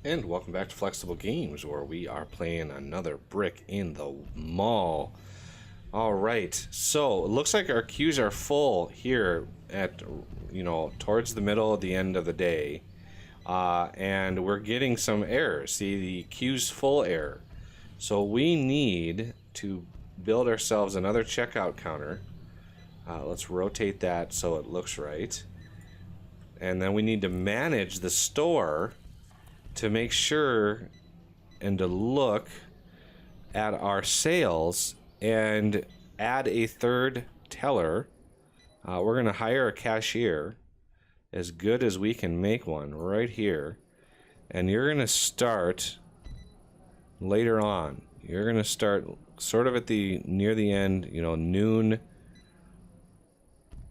And welcome back to Flexible Games, where we are playing another brick in the mall. All right, so it looks like our queues are full here at, towards the middle of the end of the day. And we're getting some errors. See, the queue's full error. So we need to build ourselves another checkout counter. Let's rotate that so it looks right. And then we need to manage the store to make sure and to look at our sales and add a third teller. We're going to hire a cashier as good as we can make one right here. And you're going to start later on. You're going to start sort of at the near the end, noon.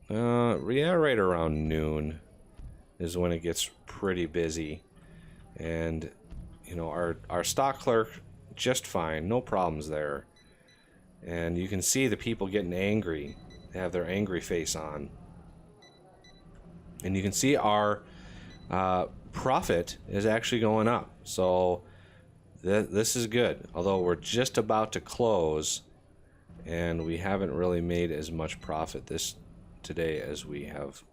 Yeah, right around noon is when it gets pretty busy. And our stock clerk just fine, no problems there. And you can see the people getting angry. They have their angry face on. And you can see our profit is actually going up. So this is good. Although we're just about to close, and we haven't really made as much profit today as we have.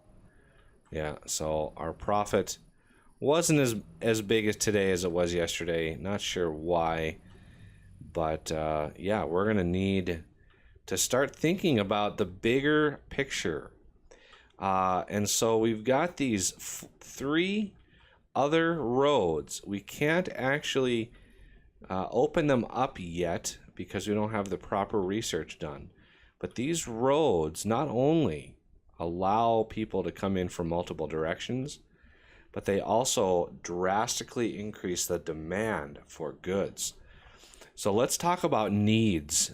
Yeah, so our profit wasn't as big as today as it was yesterday. Not sure why, but yeah, we're gonna need to start thinking about the bigger picture. And so we've got these three other roads. We can't actually open them up yet because we don't have the proper research done. But these roads not only allow people to come in from multiple directions, but they also drastically increase the demand for goods. So let's talk about needs,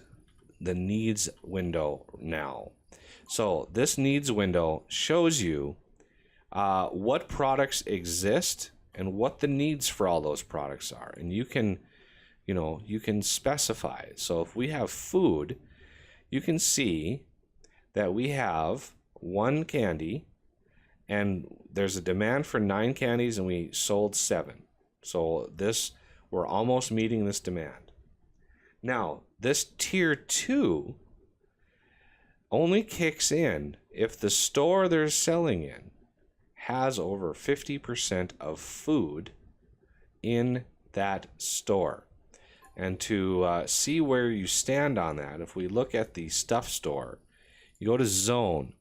the needs window now. So this needs window shows you what products exist and what the needs for all those products are. And you can specify. So if we have food, you can see that we have one candy, and there's a demand for 9 candies, and we sold 7. So we're almost meeting this demand. Now, this tier 2 only kicks in if the store they're selling in has over 50% of food in that store. And to see where you stand on that, if we look at the stuff store, you go to zone,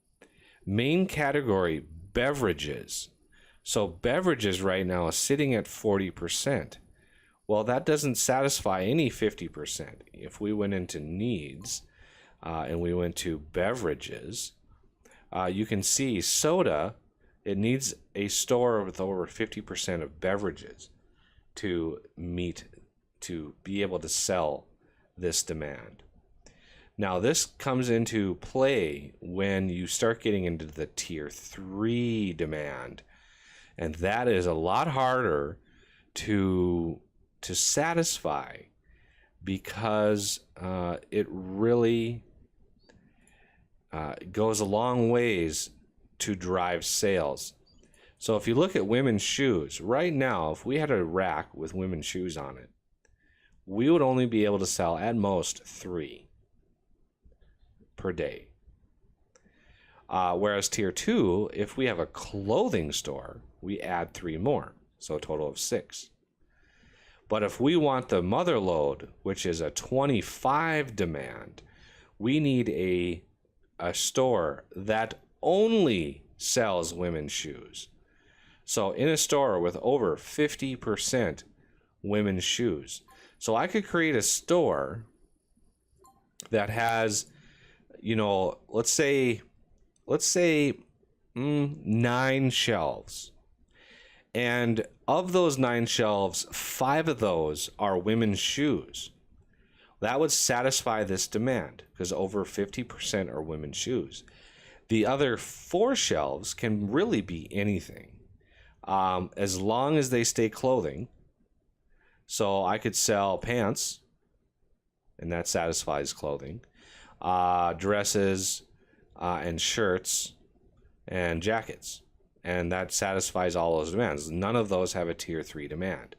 main category, beverages. So beverages right now is sitting at 40%. Well, that doesn't satisfy any 50%. If we went into needs and we went to beverages, you can see soda, it needs a store with over 50% of beverages to be able to sell this demand. Now, this comes into play when you start getting into the tier 3 demand, and that is a lot harder to satisfy because it really goes a long ways to drive sales. So if you look at women's shoes, right now, if we had a rack with women's shoes on it, we would only be able to sell at most 3 per day. Whereas tier 2, if we have a clothing store, we add 3 more, so a total of 6. But if we want the mother load, which is a 25 demand, we need a store that only sells women's shoes. So in a store with over 50% women's shoes. So I could create a store that has, let's say 9 shelves. And of those 9 shelves, 5 of those are women's shoes. That would satisfy this demand because over 50% are women's shoes. The other 4 shelves can really be anything, as long as they stay clothing. So I could sell pants, and that satisfies clothing, dresses, and shirts, and jackets. And that satisfies all those demands. None of those have a tier 3 demand.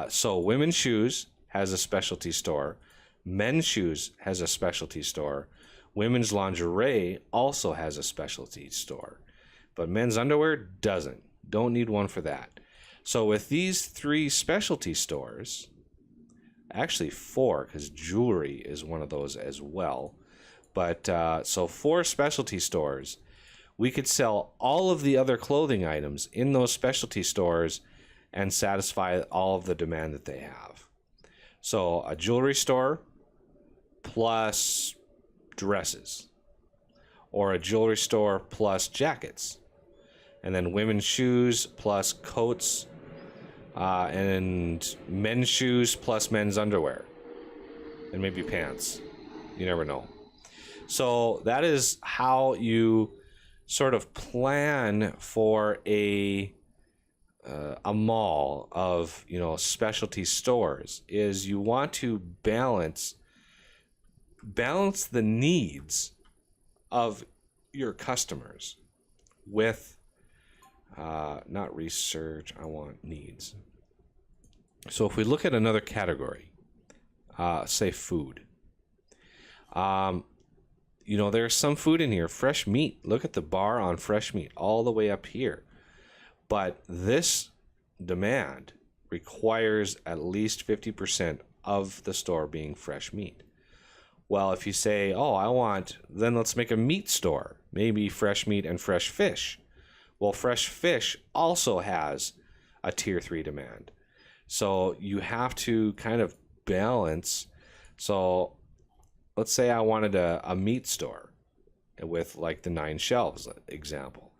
So women's shoes has a specialty store. Men's shoes has a specialty store. Women's lingerie also has a specialty store. But men's underwear doesn't. Don't need one for that. So with these 3 specialty stores, actually 4, because jewelry is one of those as well. But so 4 specialty stores, we could sell all of the other clothing items in those specialty stores and satisfy all of the demand that they have. So a jewelry store plus dresses, or a jewelry store plus jackets, and then women's shoes plus coats, and men's shoes plus men's underwear, and maybe pants. You never know. So that is how you sort of plan for a mall of, you know, specialty stores. Is you want to balance the needs of your customers with not research. I want needs. So if we look at another category, say food, you know, there's some food in here. Fresh meat. Look at the bar on fresh meat all the way up here. But this demand requires at least 50% of the store being fresh meat. Well, if you say, oh, then let's make a meat store, maybe fresh meat and fresh fish. Well, fresh fish also has a tier 3 demand. So you have to kind of balance. So let's say I wanted a meat store with like the 9 shelves example.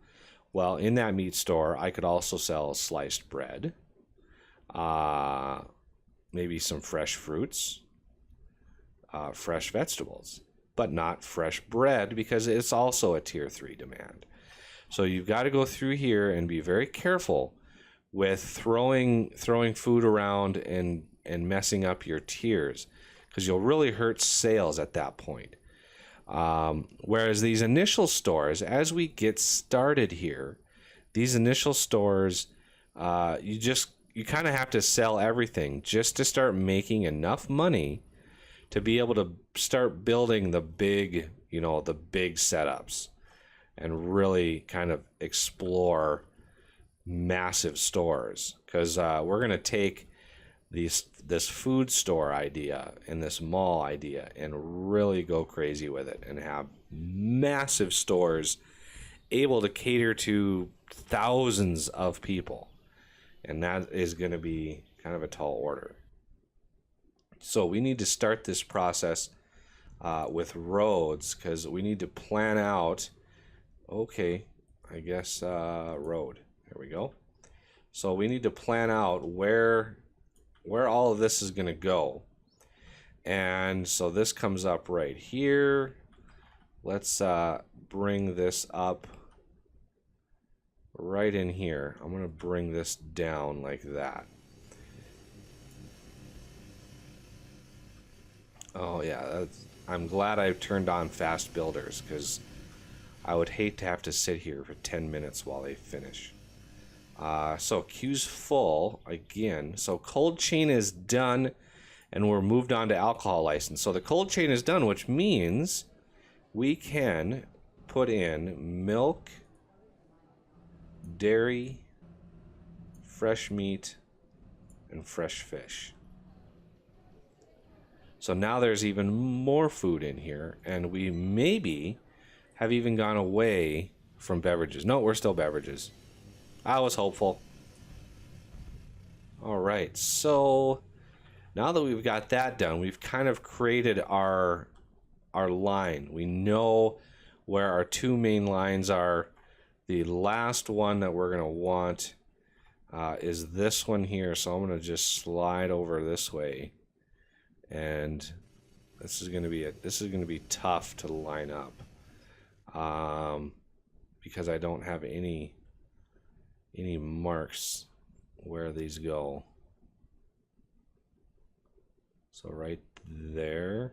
Well, in that meat store, I could also sell sliced bread, maybe some fresh fruits, fresh vegetables, but not fresh bread because it's also a tier 3 demand. So you've got to go through here and be very careful with throwing food around and messing up your tiers, because you'll really hurt sales at that point. Whereas these initial stores, as we get started here, these initial stores, you kind of have to sell everything just to start making enough money to be able to start building the big setups and really kind of explore massive stores. Because we're going to take this food store idea and this mall idea and really go crazy with it and have massive stores able to cater to thousands of people. And that is going to be kind of a tall order. So we need to start this process with roads, because we need to plan out, okay, I guess road. There we go. So we need to plan out where all of this is going to go. And so this comes up right here. Let's bring this up right in here. I'm going to bring this down like that. Oh yeah, I'm glad I turned on fast builders, because I would hate to have to sit here for 10 minutes while they finish. So queue's full again. So cold chain is done, and we're moved on to alcohol license. So the cold chain is done, which means we can put in milk, dairy, fresh meat, and fresh fish. So now there's even more food in here, and we maybe have even gone away from beverages. No, we're still beverages. I was hopeful. All right, so now that we've got that done, we've kind of created our line. We know where our 2 main lines are. The last one that we're going to want is this one here. So I'm going to just slide over this way, and this is going to be tough to line up because I don't have any marks where these go. So right there,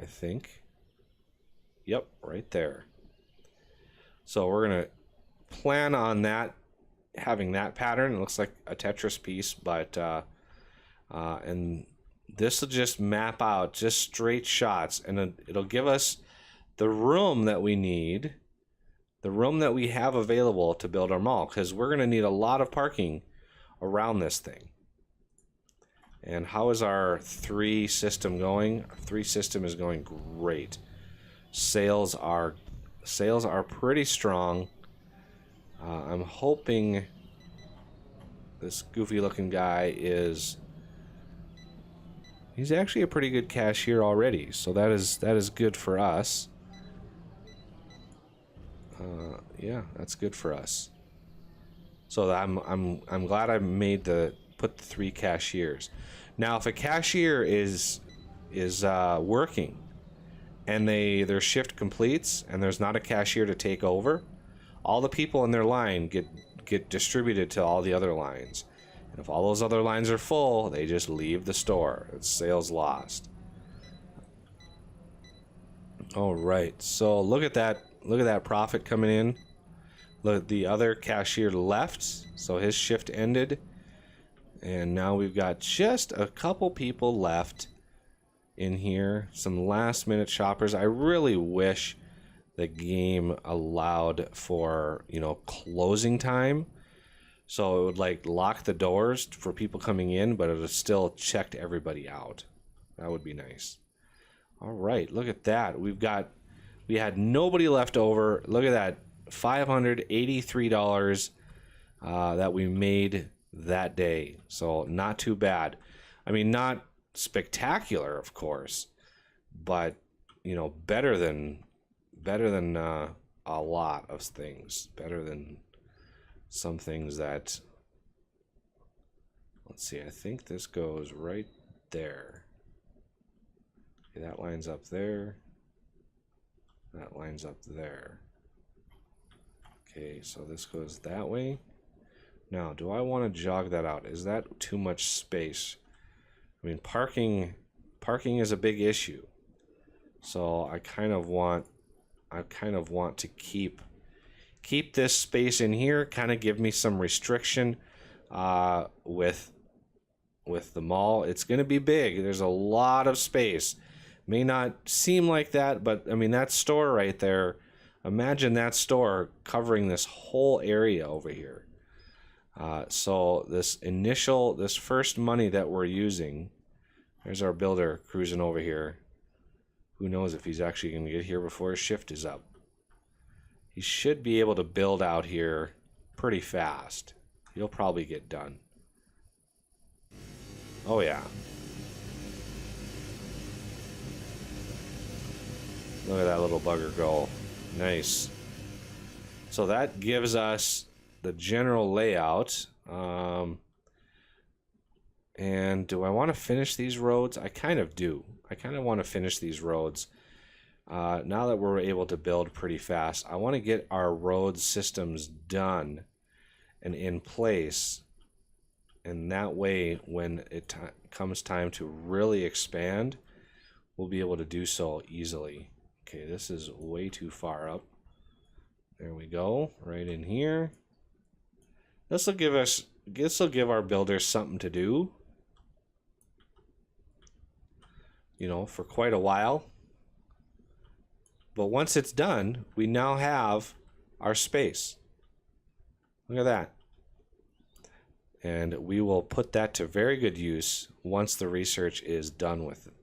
I think. Yep, right there. So we're going to plan on that having that pattern. It looks like a Tetris piece, but and this will just map out just straight shots, and it'll give us the room that we need, the room that we have available to build our mall, because we're going to need a lot of parking around this thing. And how is our 3 system going? Our 3 system is going great. Sales are pretty strong. I'm hoping this goofy looking guy he's actually a pretty good cashier already, so that is good for us. Yeah, that's good for us. So I'm glad I put the 3 cashiers. Now, if a cashier is working and their shift completes and there's not a cashier to take over, all the people in their line get distributed to all the other lines. And if all those other lines are full, they just leave the store. It's sales lost. All right, so look at that profit coming in. Look, the other cashier left, so his shift ended. And now we've got just a couple people left in here. Some last minute shoppers. I really wish the game allowed for, closing time. So it would like lock the doors for people coming in, but it would still checked everybody out. That would be nice. All right, look at that. We had nobody left over. Look at that, $583 that we made that day. So not too bad. I mean, not spectacular, of course, but better than a lot of things. Better than some things that. Let's see. I think this goes right there. Okay, that lines up there. That lines up there. Okay, so this goes that way. Now, do I want to jog that out? Is that too much space? I mean, parking is a big issue. So I kind of want to keep this space in here, kind of give me some restriction with the mall. It's going to be big. There's a lot of space. May not seem like that, but I mean, that store right there, imagine that store covering this whole area over here. So this first money that we're using, there's our builder cruising over here. Who knows if he's actually going to get here before his shift is up. He should be able to build out here pretty fast. He'll probably get done. Oh yeah. Look at that little bugger go. Nice. So that gives us the general layout. And do I want to finish these roads? I kind of do. I kind of want to finish these roads. Now that we're able to build pretty fast, I want to get our road systems done and in place. And that way, when it comes time to really expand, we'll be able to do so easily. Okay, this is way too far up. There we go, right in here. This will give our builders something to do, for quite a while. But once it's done, we now have our space. Look at that. And we will put that to very good use once the research is done with it.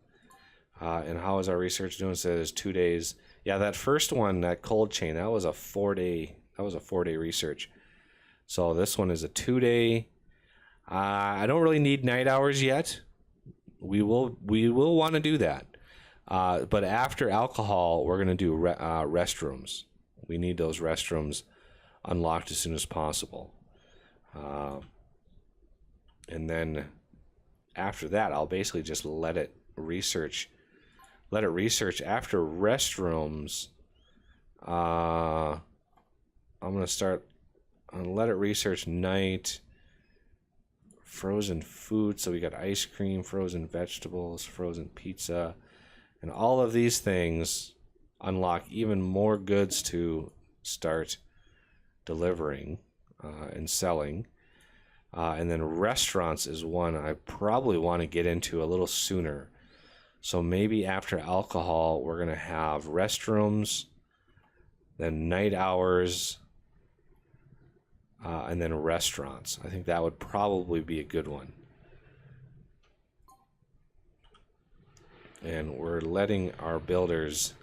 And how is our research doing? So there's 2 days. Yeah, that first one, that cold chain, that was a 4-day. That was a 4-day research. So this one is a 2-day. I don't really need night hours yet. We will want to do that. But after alcohol, we're going to do restrooms. We need those restrooms unlocked as soon as possible. And then after that, I'll basically just let it research after restrooms. I'm going to let it research night. Frozen food. So we got ice cream, frozen vegetables, frozen pizza. And all of these things unlock even more goods to start delivering. and selling. And then restaurants is one I probably want to get into a little sooner. So maybe after alcohol, we're going to have restrooms, then night hours, and then restaurants. I think that would probably be a good one. And we're letting our builders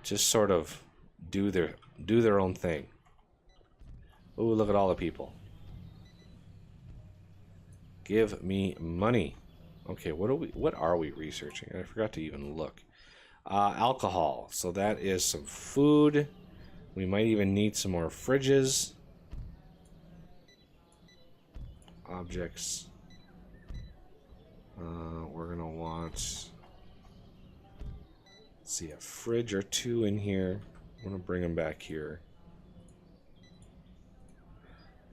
just sort of do their own thing. Ooh, look at all the people. Give me money. Okay, what are we researching? I forgot to even look. Alcohol. So that is some food. We might even need some more fridges. Objects. We're gonna want, let's see, a fridge or two in here. I'm gonna bring them back here.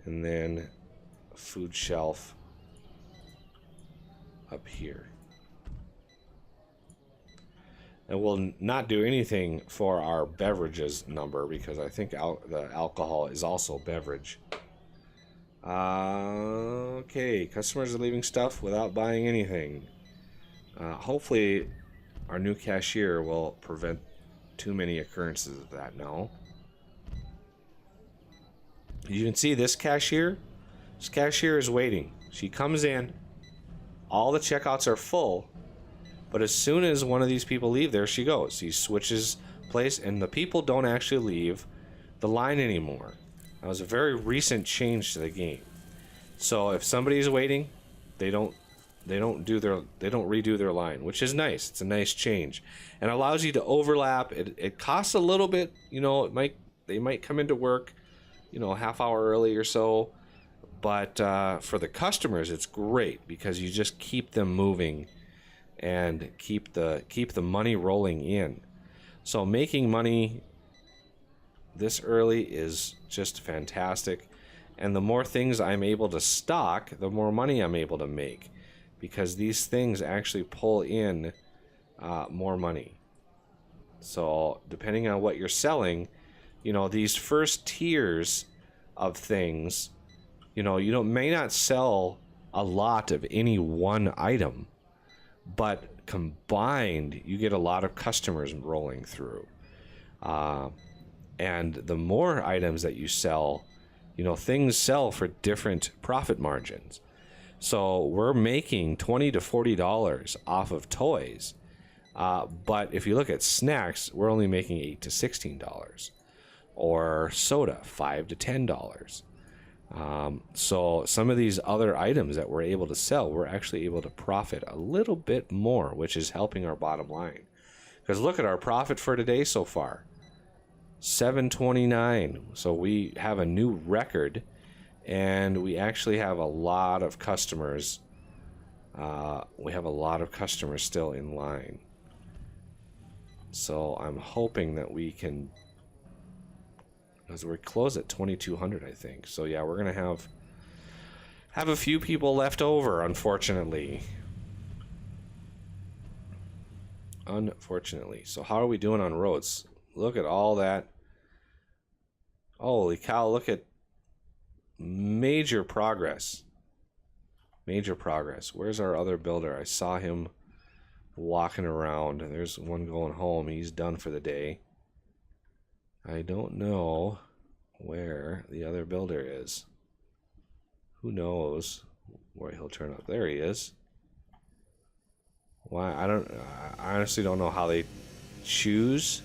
And then a food shelf up here. And we'll not do anything for our beverages number because I think the alcohol is also beverage. Okay, customers are leaving stuff without buying anything. Hopefully our new cashier will prevent too many occurrences of that now. You can see this cashier is waiting. She comes in, all the checkouts are full, but as soon as one of these people leave, there she goes. She switches place, and the people don't actually leave the line anymore. That was a very recent change to the game. So if somebody's waiting, they don't redo their line, which is nice. It's a nice change, and allows you to overlap. It costs a little bit, you know. They might come into work, you know, a half hour early or so, but for the customers, it's great because you just keep them moving and keep the money rolling in. So making money this early is just fantastic, and the more things I'm able to stock, the more money I'm able to make, because these things actually pull in more money. So depending on what you're selling, you know, these first tiers of things, you know, may not sell a lot of any one item, but combined you get a lot of customers rolling through. And the more items that you sell, you know, things sell for different profit margins. So we're making $20 to $40 off of toys. But if you look at snacks, we're only making $8 to $16. Or soda, $5 to $10. So some of these other items that we're able to sell, we're actually able to profit a little bit more, which is helping our bottom line. Because look at our profit for today so far. $7.29. So we have a new record, and we actually have a lot of customers. We have a lot of customers still in line. So I'm hoping that we can, because we're close at 2,200, I think. So yeah, we're gonna have a few people left over, unfortunately. Unfortunately. So how are we doing on roads? Look at all that. Holy cow, look at major progress. Major progress. Where's our other builder? I saw him walking around. There's one going home. He's done for the day. I don't know where the other builder is. Who knows where he'll turn up? There he is. Why? I honestly don't know how they choose.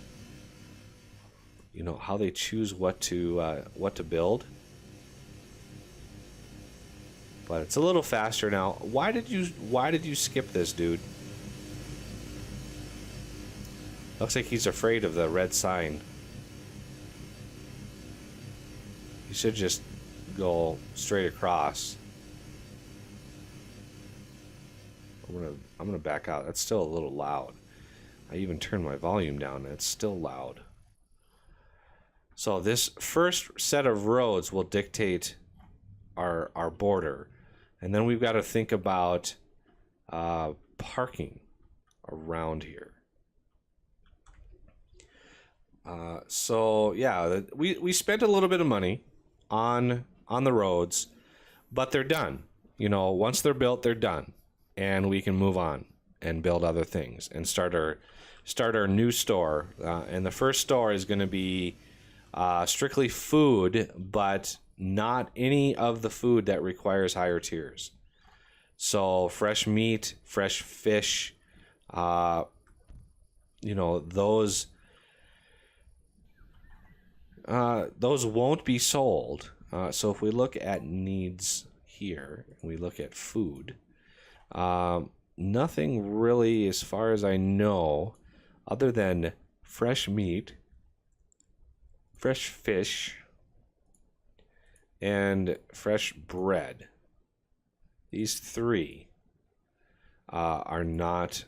You know, how they choose what to build. But it's a little faster now. Why did you skip this, dude? Looks like he's afraid of the red sign. He should just go straight across. I'm gonna back out. That's still a little loud. I even turned my volume down and it's still loud. So this first set of roads will dictate our border. And then we've got to think about parking around here. So yeah, we spent a little bit of money on the roads, but they're done. You know, once they're built, they're done, and we can move on and build other things and start our new store. And the first store is going to be strictly food, but not any of the food that requires higher tiers. So fresh meat, fresh fish, you know, those won't be sold. So if we look at needs here, we look at food, nothing really, as far as I know, other than fresh meat, fresh fish, and fresh bread. These three are not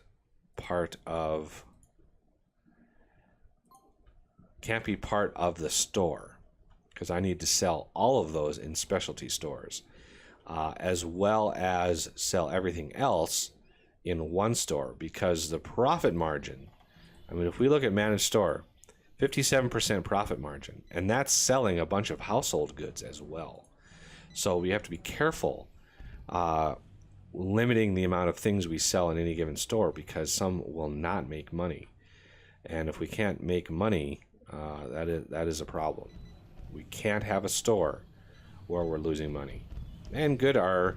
can't be part of the store, because I need to sell all of those in specialty stores, as well as sell everything else in one store, because the profit margin, I mean, if we look at managed store, 57% profit margin, and that's selling a bunch of household goods as well. So we have to be careful limiting the amount of things we sell in any given store, because some will not make money. And if we can't make money, that is a problem. We can't have a store where we're losing money. And good, our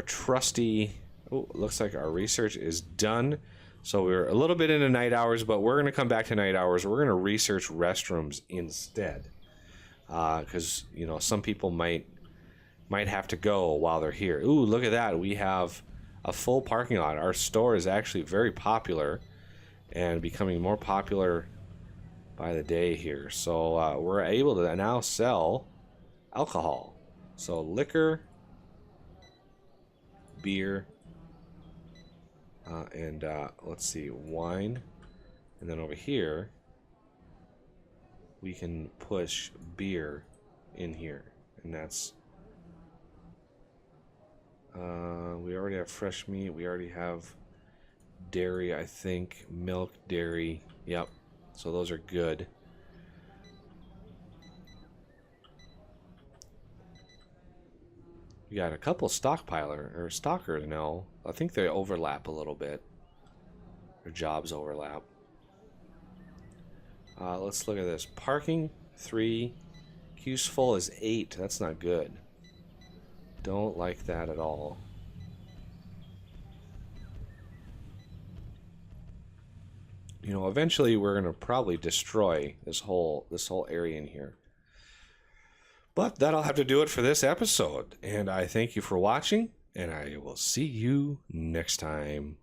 trusty, looks like our research is done. So we're a little bit into night hours, but we're going to come back to night hours. We're going to research restrooms instead, because you know, some people might have to go while they're here. Ooh, look at that. We have a full parking lot. Our store is actually very popular and becoming more popular by the day here. So we're able to now sell alcohol. So liquor, beer, and let's see, wine. And then over here, we can push beer in here. And that's... we already have fresh meat. We already have dairy, I think. Milk, dairy. Yep. So those are good. We got a couple stockers now. I think they overlap a little bit. Their jobs overlap. Let's look at this. Parking, 3. Queues full is 8. That's not good. Don't like that at all. You know, eventually we're going to probably destroy this whole area in here. But that'll have to do it for this episode. And I thank you for watching, and I will see you next time.